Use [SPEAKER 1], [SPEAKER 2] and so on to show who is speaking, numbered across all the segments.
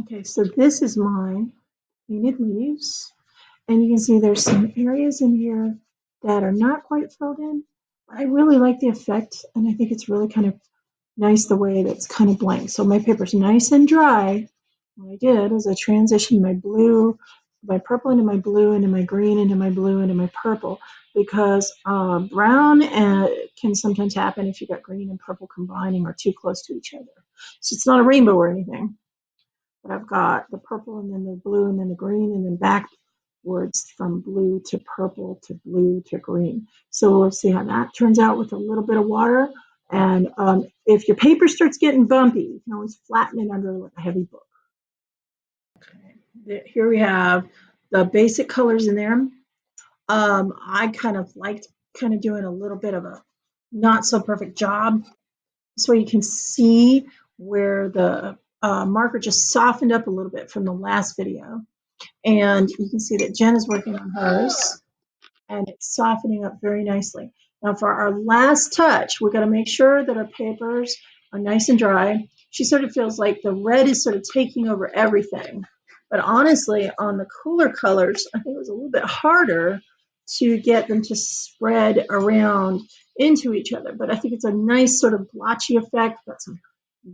[SPEAKER 1] Okay, so this is my painted leaves. And you can see there's some areas in here that are not quite filled in. I really like the effect, and I think it's really kind of nice the way that's kind of blank. So my paper's nice and dry. What I did is I transitioned my blue, my purple into my blue, into my green, into my blue, into my purple, because brown can sometimes happen if you've got green and purple combining or too close to each other. So it's not a rainbow or anything, but I've got the purple and then the blue and then the green and then backwards from blue to purple to blue to green. So we'll see how that turns out with a little bit of water. And if your paper starts getting bumpy, you can always flatten it under with a heavy book. Here we have the basic colors in there. I kind of liked kind of doing a little bit of a not so perfect job. So you can see where the marker just softened up a little bit from the last video. And you can see that Jen is working on hers, and it's softening up very nicely. Now for our last touch, we've got to make sure that our papers are nice and dry. She sort of feels like the red is sort of taking over everything. But honestly, on the cooler colors, I think it was a little bit harder to get them to spread around into each other. But I think it's a nice sort of blotchy effect. Got some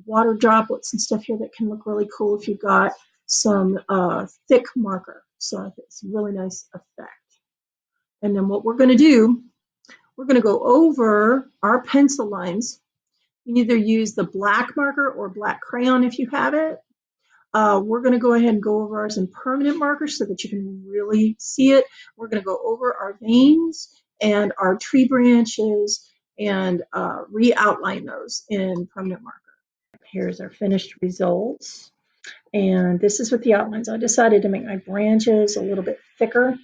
[SPEAKER 1] water droplets and stuff here that can look really cool if you've got some thick marker. So I think it's a really nice effect. And then what we're going to do, we're going to go over our pencil lines. You can either use the black marker or black crayon if you have it. We're going to go ahead and go over ours in permanent marker so that you can really see it. We're going to go over our veins and our tree branches and re-outline those in permanent marker. Here's our finished results. And this is with the outlines. I decided to make my branches a little bit thicker.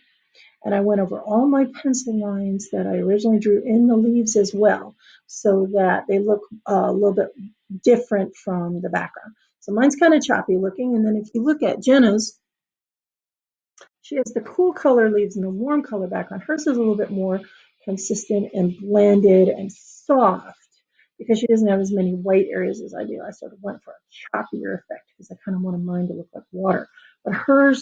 [SPEAKER 1] And I went over all my pencil lines that I originally drew in the leaves as well, so that they look a little bit different from the background. So mine's kind of choppy looking. And then if you look at Jenna's, she has the cool color leaves and the warm color background. Hers is a little bit more consistent and blended and soft because she doesn't have as many white areas as I do. I sort of went for a choppier effect because I kind of wanted mine to look like water. But her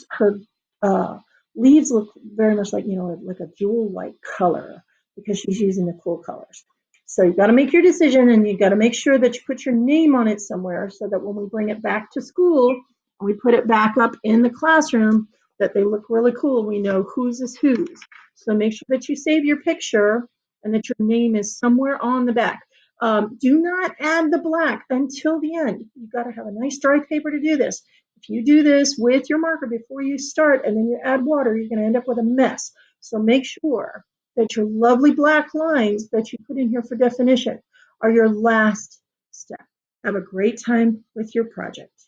[SPEAKER 1] leaves look very much like, like a jewel-like color because she's using the cool colors. So you've got to make your decision, and you've got to make sure that you put your name on it somewhere so that when we bring it back to school and we put it back up in the classroom, that they look really cool. We know whose is whose. So make sure that you save your picture and that your name is somewhere on the back. Do not add the black until the end. You've got to have a nice dry paper to do this. If you do this with your marker before you start and then you add water, you're going to end up with a mess. So make sure that your lovely black lines that you put in here for definition are your last step. Have a great time with your project.